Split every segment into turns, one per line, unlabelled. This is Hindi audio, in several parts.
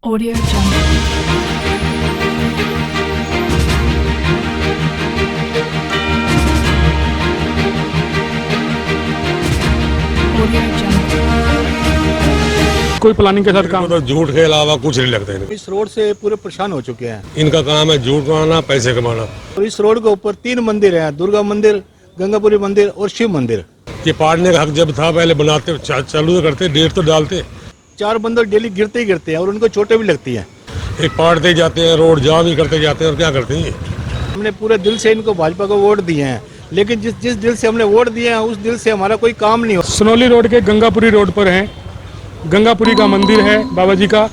Audio Jungle. Audio Jungle.
कोई प्लानिंग के साथ काम
तो झूठ के अलावा कुछ नहीं लगता इन्हें।
इस रोड से पूरे परेशान हो चुके हैं।
इनका काम है झूठ कमाना, पैसे कमाना।
और इस रोड के ऊपर 3 मंदिर हैं, दुर्गा मंदिर, गंगापुरी मंदिर और शिव मंदिर।
ये पाड़ने का हक जब था पहले बनाते चालू तो करते, डेट तो डालते।
4 बंदर डेली गिरते ही गिरते हैं और उनको चोटें भी लगती हैं।
एक पाड़ते ही जाते हैं, रोड जाम ही करते जाते हैं। और क्या करते हैं ये?
हमने पूरे दिल से इनको भाजपा को वोट दिए हैं, लेकिन जिस दिल से हमने वोट दिए हैं उस दिल से हमारा कोई काम नहीं हो।
सनौली रोड के गंगापुरी रोड पर हैं। गंगापुरी का मंदिर है बाबा जी का,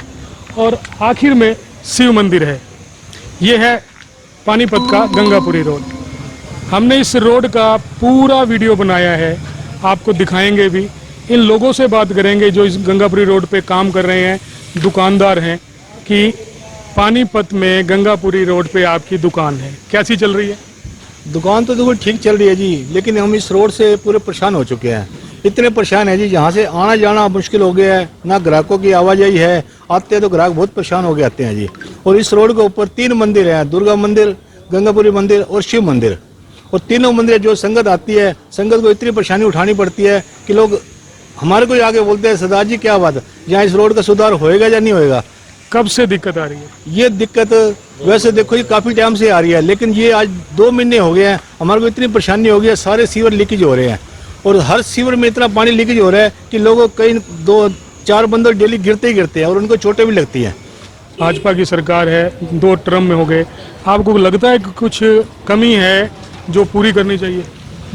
और आखिर में शिव मंदिर है। ये है पानीपत का गंगापुरी रोड। हमने इस रोड का पूरा वीडियो बनाया है, आपको दिखाएंगे भी। इन लोगों से बात करेंगे जो इस गंगापुरी रोड पे काम कर रहे हैं, दुकानदार हैं, कि पानीपत में गंगापुरी रोड पे आपकी दुकान है, कैसी चल रही है?
दुकान तो देखो ठीक चल रही है जी, लेकिन हम इस रोड से पूरे परेशान हो चुके हैं। इतने परेशान है जी, यहाँ से आना जाना मुश्किल हो गया है, ना ग्राहकों की आवाजाही है। आते हैं तो ग्राहक बहुत परेशान हो गए आते हैं जी। और इस रोड के ऊपर 3 मंदिर हैं, दुर्गा मंदिर, गंगापुरी मंदिर और शिव मंदिर। और तीनों मंदिर जो संगत आती है, संगत को इतनी परेशानी उठानी पड़ती है कि लोग हमारे को आगे बोलते हैं, सरदार जी क्या बात, यहाँ इस रोड का सुधार होएगा या नहीं होएगा।
कब से दिक्कत आ रही है?
ये दिक्कत वैसे देखो ये काफ़ी टाइम से आ रही है, लेकिन ये आज 2 महीने हो गए हैं। हमारे को इतनी परेशानी हो गई है, सारे सीवर लीकेज हो रहे हैं। और हर सीवर में इतना पानी लीकेज हो रहा है कि लोगों कई 2-4 बंदर डेली गिरते ही गिरते हैं और उनको चोटें भी लगती हैं।
भाजपा की सरकार है, 2 टर्म में हो गए, आपको लगता है कि कुछ कमी है जो पूरी करनी चाहिए?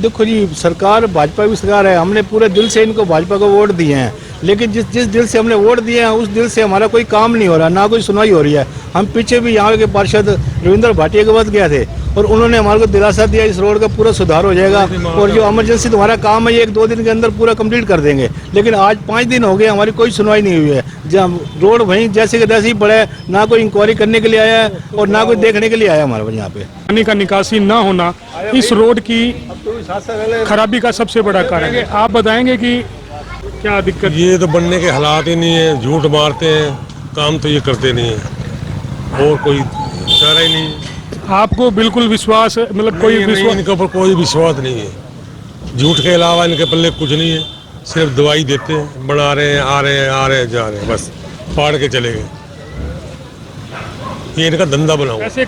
देखो जी, सरकार भाजपा की सरकार है, हमने पूरे दिल से इनको भाजपा को वोट दिए हैं, लेकिन जिस दिल से हमने वोट दिए हैं उस दिल से हमारा कोई काम नहीं हो रहा, ना कोई सुनवाई हो रही है। हम पीछे भी यहाँ के पार्षद रविंद्र भाटिया के पास गए थे और उन्होंने हमारे को दिलासा दिया इस रोड का पूरा सुधार हो जाएगा और जो इमरजेंसी तुम्हारा काम है ये 1-2 दिन के अंदर पूरा कंप्लीट कर देंगे। लेकिन आज 5 दिन हो गए, हमारी कोई सुनवाई नहीं हुई है। जब रोड वहीं जैसे के तैसे ही पड़ा है, ना कोई इंक्वायरी करने के लिए आया है और ना कोई देखने के लिए आया हमारे यहाँ पे।
पानी का निकासी ना होना इस रोड की खराबी का सबसे बड़ा कारण है। आप बताएंगे कि क्या दिक्कत?
ये तो बनने के हालात ही नहीं है, झूठ मारते हैं, काम तो ये करते नहीं है और कोई चारा ही नहीं है।
आपको बिल्कुल विश्वास है, मतलब कोई
नहीं,
विश्वास?
इनके ऊपर कोई विश्वास नहीं है। झूठ के अलावा इनके पल्ले कुछ नहीं है, सिर्फ दवाई देते हैं, बना रहे हैं, आ रहे हैं, जा रहे हैं, बस फाड़ के चले गए। ये इनका धंधा बना हुआ, पैसे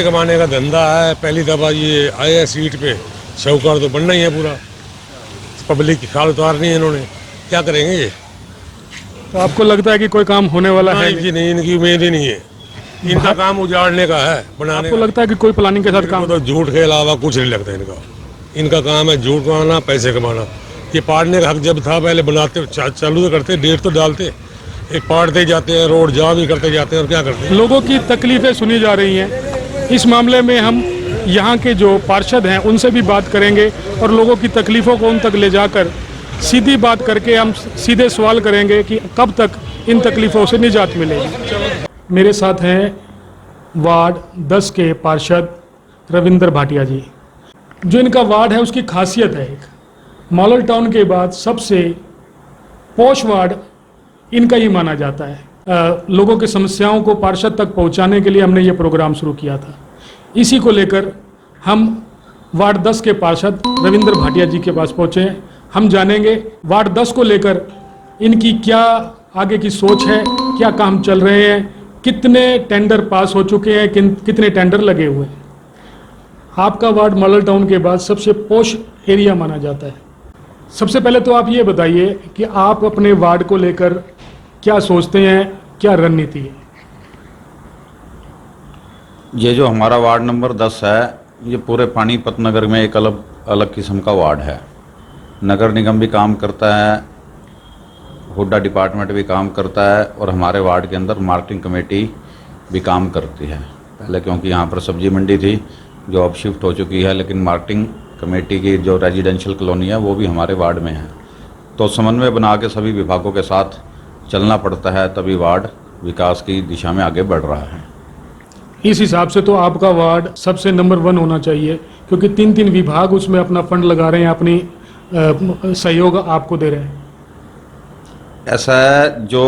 कमाने का धंधा है। पहली दफा ये आए हैं सीट पे, शौकार तो बनना ही है पूरा। पब्लिक की खाल उतारनी है इन्होंने, क्या करेंगे ये?
तो आपको लगता है कि कोई काम होने वाला है?
जी नहीं, इनकी उम्मीद ही नहीं है। इनका काम उजाड़ने का है, बनाने
आपको
का।
लगता है कि कोई प्लानिंग के साथ काम?
तो झूठ के अलावा कुछ नहीं लगता इनका। इनका काम है झूठ कमाना, पैसे कमाना। ये पाड़ने का हक जब था पहले बनाते चालू तो करते, डेट तो डालते। एक पाड़ते ही जाते हैं, रोड जाम ही करते जाते हैं। और क्या करते हैं?
लोगों की तकलीफें सुनी जा रही हैं। इस मामले में हम यहाँ के जो पार्षद हैं उनसे भी बात करेंगे और लोगों की तकलीफों को उन तक ले जाकर सीधी बात करके हम सीधे सवाल करेंगे कि कब तक इन तकलीफों से निजात मिलेगी। मेरे साथ हैं वार्ड 10 के पार्षद रविंद्र भाटिया जी। जो इनका वार्ड है उसकी खासियत है, एक मॉडल टाउन के बाद सबसे पॉश वार्ड इनका ही माना जाता है। लोगों की समस्याओं को पार्षद तक पहुंचाने के लिए हमने ये प्रोग्राम शुरू किया था। इसी को लेकर हम वार्ड 10 के पार्षद रविंद्र भाटिया जी के पास पहुंचे हैं। हम जानेंगे वार्ड 10 को लेकर इनकी क्या आगे की सोच है, क्या काम चल रहे हैं, कितने टेंडर पास हो चुके हैं, कितने टेंडर लगे हुए हैं। आपका वार्ड मॉडल टाउन के बाद सबसे पॉश एरिया माना जाता है। सबसे पहले तो आप ये बताइए कि आप अपने वार्ड को लेकर क्या सोचते हैं, क्या रणनीति है?
ये जो हमारा वार्ड नंबर 10 है, ये पूरे पानीपत नगर में एक अलग अलग किस्म का वार्ड है। नगर निगम भी काम करता है, हुड्डा डिपार्टमेंट भी काम करता है और हमारे वार्ड के अंदर मार्केटिंग कमेटी भी काम करती है। पहले क्योंकि यहाँ पर सब्जी मंडी थी जो अब शिफ्ट हो चुकी है, लेकिन मार्केटिंग कमेटी की जो रेजिडेंशियल कॉलोनी है वो भी हमारे वार्ड में है। तो समन्वय बना के सभी विभागों के साथ चलना पड़ता है, तभी वार्ड विकास की दिशा में आगे बढ़ रहा है।
इस हिसाब से तो आपका वार्ड सबसे नंबर 1 होना चाहिए, क्योंकि 3 विभाग उसमें अपना फंड लगा रहे हैं, अपनी सहयोग आपको दे रहे हैं।
ऐसा है, जो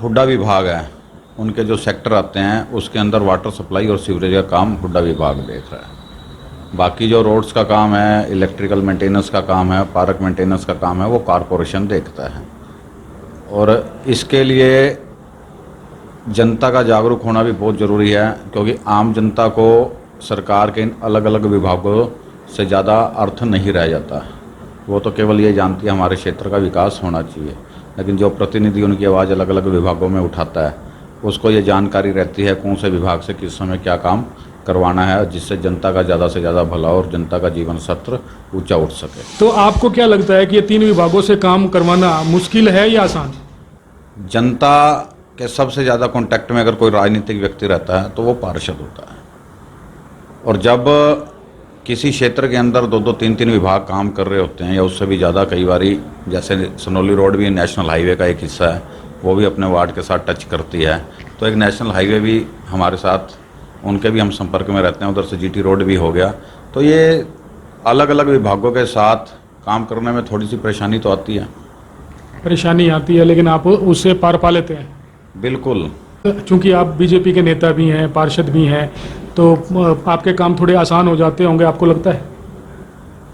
हुड्डा विभाग है उनके जो सेक्टर आते हैं उसके अंदर वाटर सप्लाई और सीवरेज का काम हुड्डा विभाग देख रहा है। बाकी जो रोड्स का काम है, इलेक्ट्रिकल मेंटेनेंस का काम है, पार्क मेंटेनेंस का काम है, वो कॉरपोरेशन देखता है। और इसके लिए जनता का जागरूक होना भी बहुत ज़रूरी है, क्योंकि आम जनता को सरकार के इन अलग अलग विभागों से ज़्यादा अर्थ नहीं रह जाता। वो तो केवल ये जानती है हमारे क्षेत्र का विकास होना चाहिए, लेकिन जो प्रतिनिधि उनकी आवाज़ अलग अलग विभागों में उठाता है उसको ये जानकारी रहती है कौन से विभाग से किस समय क्या काम करवाना है, जिससे जनता का ज़्यादा से ज़्यादा भला और जनता का जीवन स्तर ऊंचा उठ सके।
तो आपको क्या लगता है कि ये 3 विभागों से काम करवाना मुश्किल है या आसान?
जनता के सबसे ज़्यादा कांटेक्ट में अगर कोई राजनीतिक व्यक्ति रहता है तो वो पार्षद होता है। और जब किसी क्षेत्र के अंदर 2-2, 3-3 विभाग काम कर रहे होते हैं या उससे भी ज़्यादा, कई बारी जैसे सनौली रोड भी नेशनल हाईवे का एक हिस्सा है, वो भी अपने वार्ड के साथ टच करती है, तो एक नेशनल हाईवे भी हमारे साथ, उनके भी हम संपर्क में रहते हैं, उधर से जीटी रोड भी हो गया। तो ये अलग अलग विभागों के साथ काम करने में थोड़ी सी परेशानी तो आती है।
परेशानी आती है, लेकिन आप उससे पार पा लेते हैं।
बिल्कुल।
चूंकि आप बीजेपी के नेता भी हैं, पार्षद भी हैं, तो आपके काम थोड़े आसान हो जाते होंगे, आपको लगता है?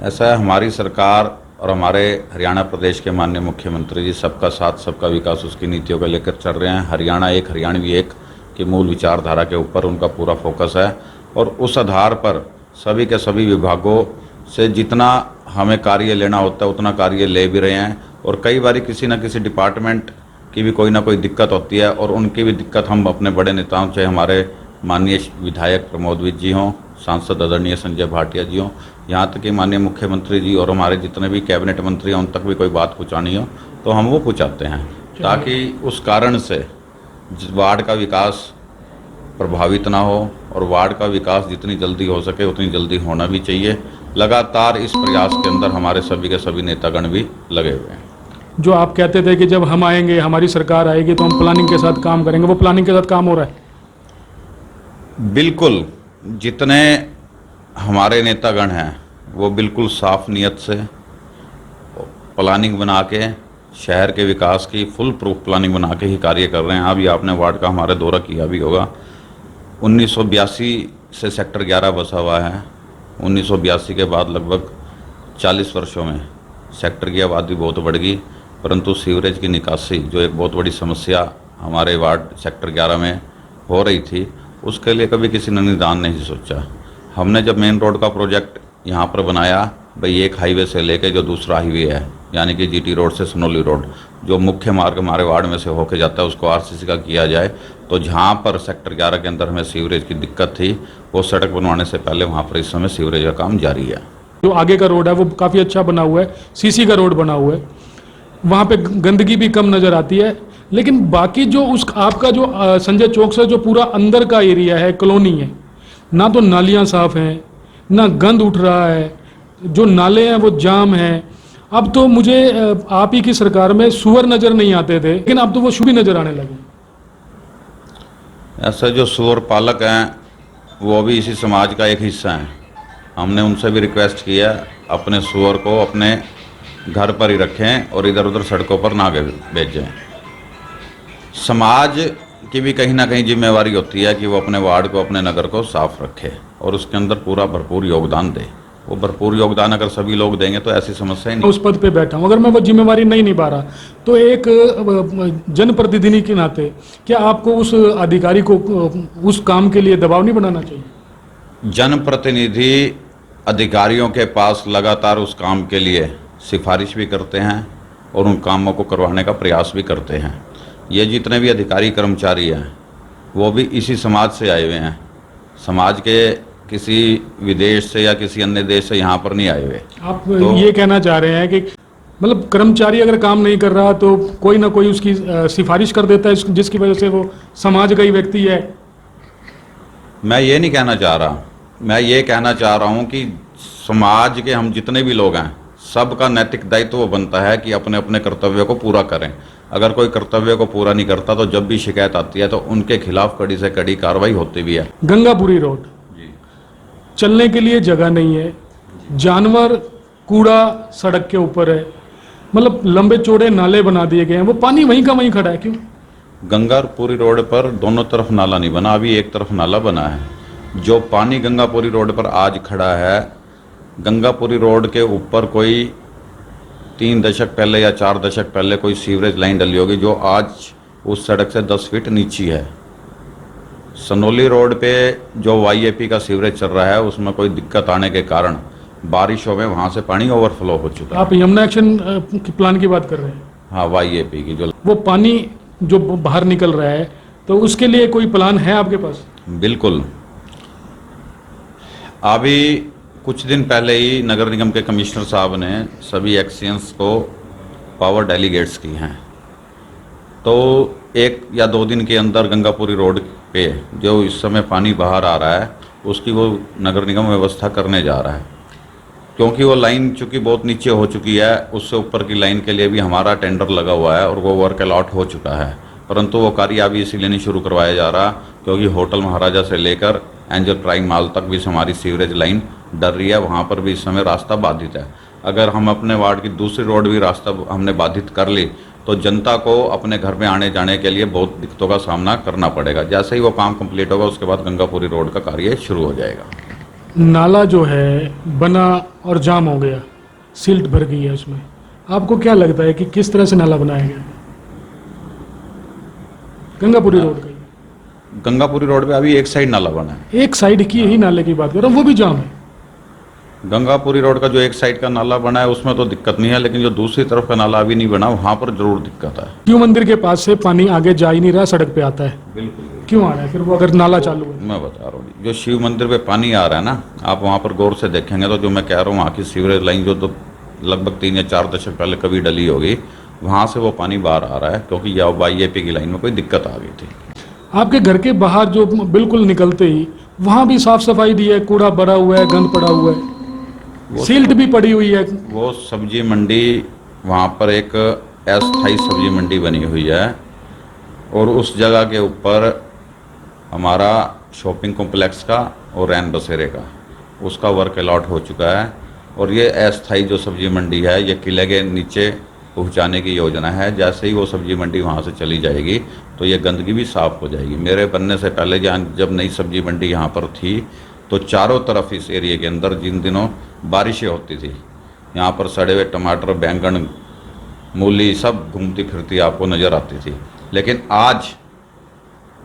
ऐसा है, हमारी सरकार और हमारे हरियाणा प्रदेश के माननीय मुख्यमंत्री जी सबका साथ सबका विकास उसकी नीतियों को लेकर चल रहे हैं। हरियाणा एक, हरियाणवी एक की मूल विचारधारा के ऊपर उनका पूरा फोकस है, और उस आधार पर सभी के सभी विभागों से जितना हमें कार्य लेना होता है उतना कार्य ले भी रहे हैं। और कई बार किसी न किसी डिपार्टमेंट की भी कोई ना कोई दिक्कत होती है, और उनकी भी दिक्कत हम अपने बड़े नेताओं, चाहे हमारे माननीय विधायक प्रमोद विज जी हों, सांसद आदरणीय संजय भाटिया जी हों, यहाँ तक कि माननीय मुख्यमंत्री जी और हमारे जितने भी कैबिनेट मंत्री हैं, उन तक भी कोई बात पहुँचानी हो तो हम वो पहुँचाते हैं, ताकि उस कारण से वार्ड का विकास प्रभावित ना हो। और वार्ड का विकास जितनी जल्दी हो सके उतनी जल्दी होना भी चाहिए। लगातार इस प्रयास के अंदर हमारे सभी के सभी नेतागण भी लगे हुए हैं।
जो आप कहते थे कि जब हम आएंगे, हमारी सरकार आएगी, तो हम प्लानिंग के साथ काम करेंगे, वो प्लानिंग के साथ काम हो रहा है?
बिल्कुल। जितने हमारे नेतागण हैं वो बिल्कुल साफ नियत से प्लानिंग बना के, शहर के विकास की फुल प्रूफ प्लानिंग बना के ही कार्य कर रहे हैं। अभी आपने वार्ड का हमारे दौरा किया भी होगा। 1982 से सेक्टर 11 बसा हुआ है। 1982 के बाद लगभग 40 वर्षों में सेक्टर की आबादी बहुत बढ़ गई, परंतु सीवरेज की निकासी जो एक बहुत बड़ी समस्या हमारे वार्ड सेक्टर 11 में हो रही थी, उसके लिए कभी किसी ने निदान नहीं सोचा। हमने जब मेन रोड का प्रोजेक्ट यहाँ पर बनाया, भाई एक हाईवे से लेके जो दूसरा हाईवे है, यानी कि जीटी रोड से सनौली रोड, जो मुख्य मार्ग हमारे वार्ड में से होके जाता है, उसको आरसीसी का किया जाए, तो जहाँ पर सेक्टर 11 के अंदर हमें सीवरेज की दिक्कत थी, वो सड़क बनवाने से पहले वहाँ पर इस समय सीवरेज का काम जारी है।
जो आगे का रोड है वो काफ़ी अच्छा बना हुआ है, सीसी का रोड बना हुआ है, वहाँ पे गंदगी भी कम नज़र आती है। लेकिन बाकी जो उस आपका जो संजय चौक से जो पूरा अंदर का एरिया है, कॉलोनी है, ना तो नालियाँ साफ हैं, ना गंद उठ रहा है, जो नाले हैं वो जाम हैं। अब तो मुझे आप ही की सरकार में सुअर नज़र नहीं आते थे, लेकिन अब तो वो शुभी नज़र आने लगे।
ऐसा जो सुअर पालक हैं वो भी इसी समाज का एक हिस्सा हैं। हमने उनसे भी रिक्वेस्ट किया अपने सुअर को अपने घर पर ही रखें और इधर उधर सड़कों पर ना भेजें। समाज की भी कहीं ना कहीं जिम्मेवारी होती है कि वो अपने वार्ड को, अपने नगर को साफ रखे और उसके अंदर पूरा भरपूर योगदान दे। वो भरपूर योगदान अगर सभी लोग देंगे तो ऐसी समस्या ही नहीं।
उस पद पे बैठा हूँ, अगर मैं वो जिम्मेवारी नहीं निभा रहा तो एक जनप्रतिनिधि के नाते क्या आपको उस अधिकारी को उस काम के लिए दबाव नहीं बनाना चाहिए?
जनप्रतिनिधि अधिकारियों के पास लगातार उस काम के लिए सिफारिश भी करते हैं और उन कामों को करवाने का प्रयास भी करते हैं। ये जितने भी अधिकारी कर्मचारी हैं वो भी इसी समाज से आए हुए हैं, समाज के किसी विदेश से या किसी अन्य देश से यहाँ पर नहीं आए हुए।
आप तो ये कहना चाह रहे हैं कि मतलब कर्मचारी अगर काम नहीं कर रहा तो कोई ना कोई उसकी सिफारिश कर देता है जिसकी वजह से वो समाज का ही व्यक्ति है?
मैं ये नहीं कहना चाह रहा, मैं ये कहना चाह रहा हूँ कि समाज के हम जितने भी लोग हैं सबका नैतिक दायित्व वो बनता है कि अपने अपने कर्तव्य को पूरा करें। अगर कोई कर्तव्य को पूरा नहीं करता तो जब भी शिकायत आती है तो उनके खिलाफ कड़ी से कड़ी कार्रवाई होती भी है।
गंगापुरी रोड चलने के लिए जगह नहीं है, जानवर कूड़ा सड़क के ऊपर है, मतलब लंबे चौड़े नाले बना दिए गए हैं, वो पानी वहीं का वहीं खड़ा है। क्यों?
गंगापुरी रोड पर दोनों तरफ नाला नहीं बना, अभी एक तरफ नाला बना है। जो पानी गंगापुरी रोड पर आज खड़ा है, गंगापुरी रोड के ऊपर कोई 3 दशक पहले या 4 दशक पहले कोई सीवरेज लाइन डली होगी, जो आज उस सड़क से 10 फीट नीची है। सनोली रोड पे जो YAP का सीवरेज चल रहा है, उसमें कोई दिक्कत आने के कारण बारिशों में वहाँ से पानी ओवरफ्लो हो चुका है।
आप यमुना एक्शन की प्लान की बात कर रहे हैं?
हाँ, YAP की जो
वो पानी जो बाहर निकल रहा है, तो उसके लिए कोई प्लान है आपके पास?
बिल्कुल। अभी कुछ दिन पहले ही नगर निगम के कमिश्नर साहब ने सभी एक्शियंस को पावर डेलीगेट्स की हैं, तो 1 या 2 दिन के अंदर गंगापुरी रोड पे जो इस समय पानी बाहर आ रहा है, उसकी वो नगर निगम व्यवस्था करने जा रहा है। क्योंकि वो लाइन चूँकि बहुत नीचे हो चुकी है, उससे ऊपर की लाइन के लिए भी हमारा टेंडर लगा हुआ है और वो वर्क अलॉट हो चुका है, परंतु वो कार्य अभी इसीलिए नहीं शुरू करवाया जा रहा क्योंकि होटल महाराजा से लेकर एंजल प्राइम माल तक भी हमारी सीवरेज लाइन डर रही है। वहाँ पर भी इस समय रास्ता बाधित है। अगर हम अपने वार्ड की दूसरी रोड भी रास्ता हमने बाधित कर ली तो जनता को अपने घर में आने जाने के लिए बहुत दिक्कतों का सामना करना पड़ेगा। जैसे ही वो काम कंप्लीट होगा, उसके बाद गंगापुरी रोड का कार्य शुरू हो जाएगा।
नाला जो है बना और जाम हो गया, सिल्ट भर गई है उसमें, आपको क्या लगता है कि किस तरह से नाला बनाया गया गंगापुरी रोड का?
गंगापुरी रोड पे अभी एक साइड नाला बना है।
एक साइड की ही नाले की बात कर रहा हूँ, वो भी जाम है।
गंगापुरी रोड का जो एक साइड का नाला बना है उसमें तो दिक्कत नहीं है, लेकिन जो दूसरी तरफ का नाला अभी नहीं बना, वहाँ पर जरूर दिक्कत है।
शिव मंदिर के पास से पानी आगे जा ही नहीं रहा, सड़क पे आता है।
बिल्कुल।
क्यों आ रहा है फिर वो, अगर नाला चालू है?
मैं बता रहा हूँ, जो शिव मंदिर पे पानी आ रहा है ना, आप वहाँ पर गौर से देखेंगे तो जो मैं कह रहा हूँ, वहाँ की सीवरेज लाइन जो तो लगभग 3 या 4 दशक पहले कभी डली होगी, वहाँ से वो पानी बाहर आ रहा है क्योंकि YAP की लाइन में कोई दिक्कत आ गई थी।
आपके घर के बाहर जो बिल्कुल निकलते ही वहाँ भी साफ सफाई दी है, कूड़ा भरा हुआ है, गंद पड़ा हुआ है, सिल्ट भी पड़ी हुई है।
वो सब्जी मंडी, वहाँ पर एक अस्थायी सब्जी मंडी बनी हुई है और उस जगह के ऊपर हमारा शॉपिंग कॉम्प्लेक्स का और रैन बसेरे का उसका वर्क अलॉट हो चुका है। और ये अस्थायी जो सब्जी मंडी है, ये किले के नीचे पहुंचाने की योजना है। जैसे ही वो सब्जी मंडी वहाँ से चली जाएगी तो ये गंदगी भी साफ़ हो जाएगी। मेरे बनने से पहले जब नई सब्जी मंडी यहाँ पर थी तो चारों तरफ इस एरिया के अंदर जिन दिनों बारिशें होती थी, यहाँ पर सड़े हुए टमाटर, बैंगन, मूली सब घूमती फिरती आपको नज़र आती थी। लेकिन आज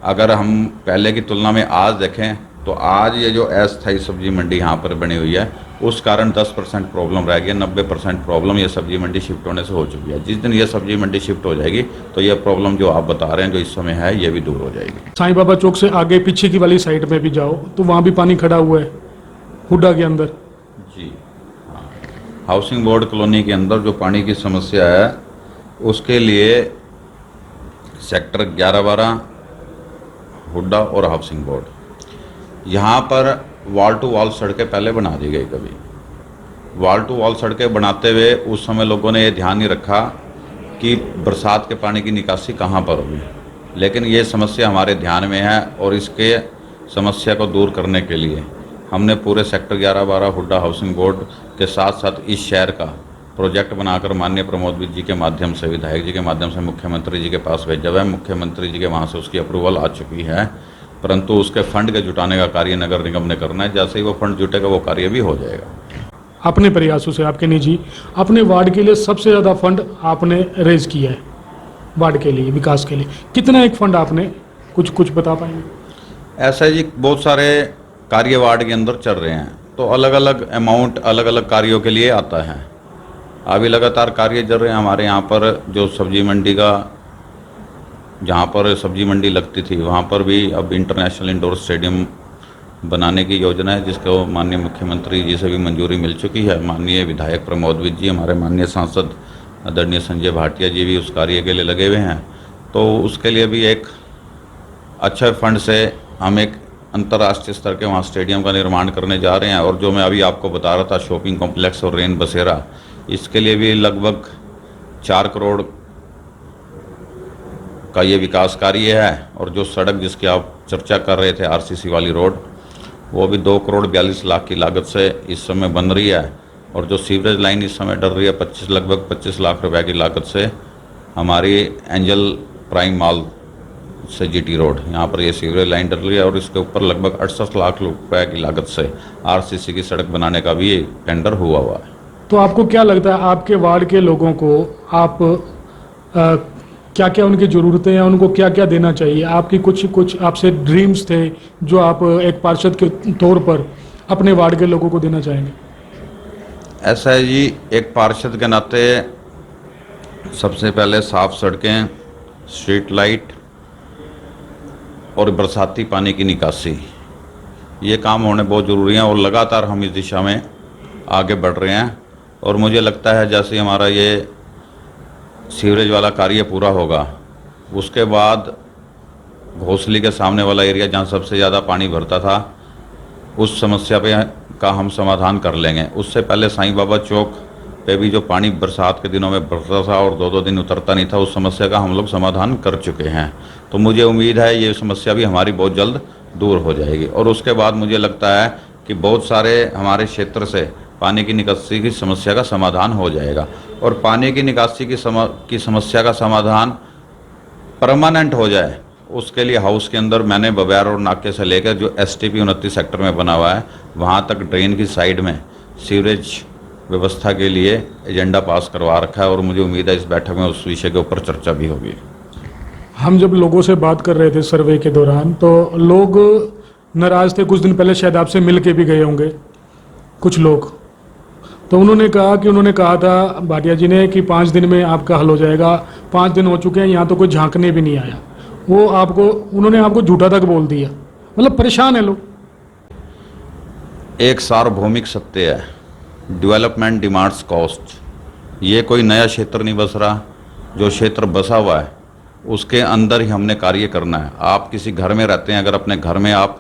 अगर हम पहले की तुलना में आज देखें तो आज ये जो अस्थायी सब्जी मंडी यहाँ पर बनी हुई है, उस कारण 10% प्रॉब्लम रह गई। 90% प्रॉब्लम ये सब्जी मंडी शिफ्ट होने से हो चुकी है। जिस दिन ये सब्जी मंडी शिफ्ट हो जाएगी तो ये प्रॉब्लम जो आप बता रहे हैं जो इस समय है, ये भी दूर हो जाएगी।
साईं बाबा चौक से आगे पीछे की वाली साइड में भी जाओ तो वहाँ भी पानी खड़ा हुआ है, हुड्डा के अंदर।
जी हाँ, हाउसिंग बोर्ड कॉलोनी के अंदर जो पानी की समस्या है, उसके लिए सेक्टर 11-12, हुड्डा और हाउसिंग बोर्ड, यहाँ पर वॉल टू वॉल सड़कें पहले बना दी गई। कभी वॉल टू वॉल सड़कें बनाते हुए उस समय लोगों ने ये ध्यान नहीं रखा कि बरसात के पानी की निकासी कहाँ पर होगी, लेकिन ये समस्या हमारे ध्यान में है और इसके समस्या को दूर करने के लिए हमने पूरे सेक्टर 11-12 हुड्डा हाउसिंग बोर्ड के साथ साथ इस शहर का प्रोजेक्ट बनाकर माननीय प्रमोद जी के माध्यम से, विधायक जी के माध्यम से मुख्यमंत्री जी के पास भेजा हुआ है। मुख्यमंत्री जी के वहाँ से उसकी अप्रूवल आ चुकी है, परंतु उसके फंड के जुटाने का कार्य नगर निगम ने करना है। जैसे ही वो फंड जुटेगा वो कार्य भी हो जाएगा।
अपने प्रयासों से, आपके निजी, अपने वार्ड के लिए सबसे ज़्यादा फंड आपने रेज किया है वार्ड के लिए, विकास के लिए, कितना एक फंड आपने कुछ बता पाएंगे?
ऐसा जी बहुत सारे कार्य वार्ड के अंदर चल रहे हैं, तो अलग अलग अमाउंट अलग अलग कार्यों के लिए आता है। अभी लगातार कार्य चल रहे हैं हमारे यहाँ पर। जो सब्जी मंडी का, जहाँ पर सब्जी मंडी लगती थी, वहाँ पर भी अब इंटरनेशनल इंडोर स्टेडियम बनाने की योजना है, जिसको माननीय मुख्यमंत्री जी से भी मंजूरी मिल चुकी है। माननीय विधायक प्रमोद जी, हमारे माननीय सांसद आदरणीय संजय भाटिया जी भी उस कार्य के लिए लगे हुए हैं। तो उसके लिए भी एक अच्छे फंड से हम एक अंतर्राष्ट्रीय स्तर के वहाँ स्टेडियम का निर्माण करने जा रहे हैं। और जो मैं अभी आपको बता रहा था शॉपिंग कॉम्प्लेक्स और रेन बसेरा, इसके लिए भी लगभग 4 करोड़ का ये विकास कार्य है। और जो सड़क जिसकी आप चर्चा कर रहे थे RCC वाली रोड, वो भी 2 करोड़ 42 लाख की लागत से इस समय बन रही है। और जो सीवरेज लाइन इस समय डल रही है लगभग 25 लाख रुपए की लागत से हमारी एंजल प्राइम मॉल से जीटी रोड, यहाँ पर ये सीवरेज लाइन डल रही है और इसके ऊपर लगभग 68 लाख रुपए की लागत से आरसीसी की सड़क बनाने का भी टेंडर हुआ है।
तो आपको क्या लगता है आपके वार्ड के लोगों को आप क्या क्या उनकी ज़रूरतें हैं, उनको क्या क्या देना चाहिए? आपकी कुछ आपसे ड्रीम्स थे जो आप एक पार्षद के तौर पर अपने वार्ड के लोगों को देना चाहेंगे?
ऐसा है जी, एक पार्षद के नाते सबसे पहले साफ सड़कें, स्ट्रीट लाइट और बरसाती पानी की निकासी, ये काम होने बहुत ज़रूरी हैं और लगातार हम इस दिशा में आगे बढ़ रहे हैं। और मुझे लगता है जैसे हमारा ये सीवरेज वाला कार्य पूरा होगा, उसके बाद घोंसली के सामने वाला एरिया जहाँ सबसे ज़्यादा पानी भरता था, उस समस्या का हम समाधान कर लेंगे। उससे पहले साईं बाबा चौक पे भी जो पानी बरसात के दिनों में भरता था और 2-2 दिन उतरता नहीं था, उस समस्या का हम लोग समाधान कर चुके हैं। तो मुझे उम्मीद है ये समस्या भी हमारी बहुत जल्द दूर हो जाएगी। और उसके बाद मुझे लगता है कि बहुत सारे हमारे क्षेत्र से पानी की निकासी की समस्या का समाधान हो जाएगा। और पानी की निकासी की समस्या का समाधान परमानेंट हो जाए, उसके लिए हाउस के अंदर मैंने बबैर और नाके से लेकर जो STP 29 सेक्टर में बना हुआ है, वहाँ तक ड्रेन की साइड में सीवरेज व्यवस्था के लिए एजेंडा पास करवा रखा है। और मुझे उम्मीद है इस बैठक में उस विषय के ऊपर चर्चा भी होगी।
हम जब लोगों से बात कर रहे थे सर्वे के दौरान, तो लोग नाराज़ थे। कुछ दिन पहले शायद आपसे मिल के भी गए होंगे कुछ लोग, तो उन्होंने कहा था भाटिया जी ने कि 5 दिन में आपका हल हो जाएगा। 5 दिन हो चुके हैं, यहाँ तो कोई झांकने भी नहीं आया। उन्होंने आपको झूठा तक बोल दिया। मतलब परेशान है लोग।
एक सार्वभौमिक सत्य है, डेवलपमेंट डिमांड्स कॉस्ट। ये कोई नया क्षेत्र नहीं बस रहा, जो क्षेत्र बसा हुआ है उसके अंदर ही हमने कार्य करना है। आप किसी घर में रहते हैं, अगर अपने घर में आप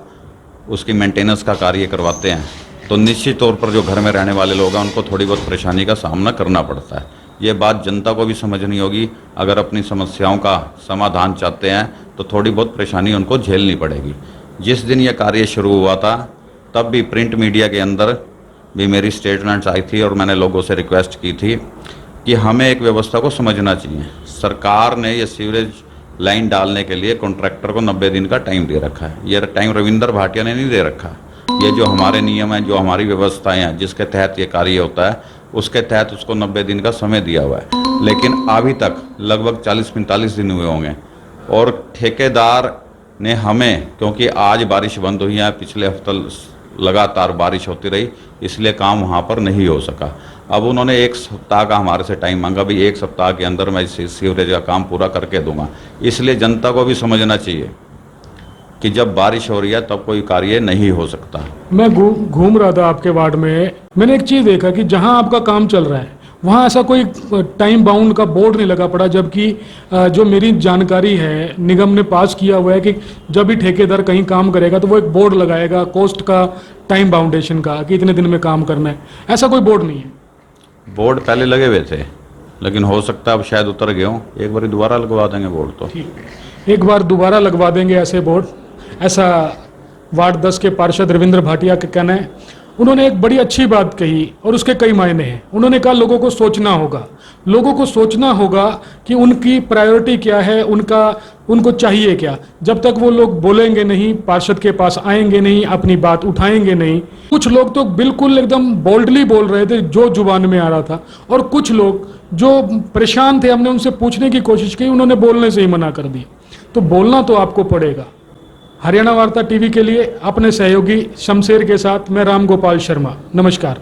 उसकी मेंटेनेंस का कार्य करवाते हैं तो निश्चित तौर पर जो घर में रहने वाले लोग हैं उनको थोड़ी बहुत परेशानी का सामना करना पड़ता है। ये बात जनता को भी समझनी होगी। अगर अपनी समस्याओं का समाधान चाहते हैं तो थोड़ी बहुत परेशानी उनको झेलनी पड़ेगी। जिस दिन ये कार्य शुरू हुआ था तब भी प्रिंट मीडिया के अंदर भी मेरी स्टेटमेंट्स आई थी और मैंने लोगों से रिक्वेस्ट की थी कि हमें एक व्यवस्था को समझना चाहिए। सरकार ने ये सीवरेज लाइन डालने के लिए कॉन्ट्रैक्टर को 90 दिन का टाइम दे रखा है। ये टाइम रविंद्र भाटिया ने नहीं दे रखा। ये जो हमारे नियम हैं, जो हमारी व्यवस्थाएं हैं, जिसके तहत ये कार्य होता है, उसके तहत उसको 90 दिन का समय दिया हुआ है। लेकिन अभी तक लगभग 40-45 दिन हुए होंगे और ठेकेदार ने हमें, क्योंकि आज बारिश बंद हुई है, पिछले हफ्ते लगातार बारिश होती रही, इसलिए काम वहाँ पर नहीं हो सका। अब उन्होंने 1 सप्ताह का हमारे से टाइम मांगा, भी 1 सप्ताह के अंदर मैं सीवरेज का काम पूरा करके दूंगा। इसलिए जनता को भी समझना चाहिए कि जब बारिश हो रही है तब कोई कार्य नहीं हो सकता।
मैं घूम रहा था आपके वार्ड में, मैंने एक चीज़ देखा कि जहां आपका काम चल रहा है वहां ऐसा कोई टाइम बाउंड का बोर्ड नहीं लगा पड़ा, जबकि जो मेरी जानकारी है निगम ने पास किया हुआ है कि जब भी ठेकेदार कहीं काम करेगा तो वो एक बोर्ड लगाएगा कॉस्ट का, टाइम बाउंडेशन का, कि इतने दिन में काम करना है। ऐसा कोई बोर्ड नहीं है।
बोर्ड पहले लगे हुए थे, लेकिन हो सकता है अब शायद उतर गए हों। एक बार दोबारा लगवा देंगे बोर्ड। तो
एक बार दोबारा लगवा देंगे ऐसे बोर्ड, ऐसा वार्ड 10 के पार्षद रविंद्र भाटिया का कहना है। उन्होंने एक बड़ी अच्छी बात कही और उसके कई मायने हैं। उन्होंने कहा लोगों को सोचना होगा कि उनकी प्रायोरिटी क्या है, उनको चाहिए क्या। जब तक वो लोग बोलेंगे नहीं, पार्षद के पास आएंगे नहीं, अपनी बात उठाएंगे नहीं। कुछ लोग तो बिल्कुल एकदम बोल्डली बोल रहे थे जो जुबान में आ रहा था, और कुछ लोग जो परेशान थे, हमने उनसे पूछने की कोशिश की, उन्होंने बोलने से ही मना कर दिया। तो बोलना तो आपको पड़ेगा। हरियाणा वार्ता टीवी के लिए अपने सहयोगी शमशेर के साथ मैं राम गोपाल शर्मा, नमस्कार।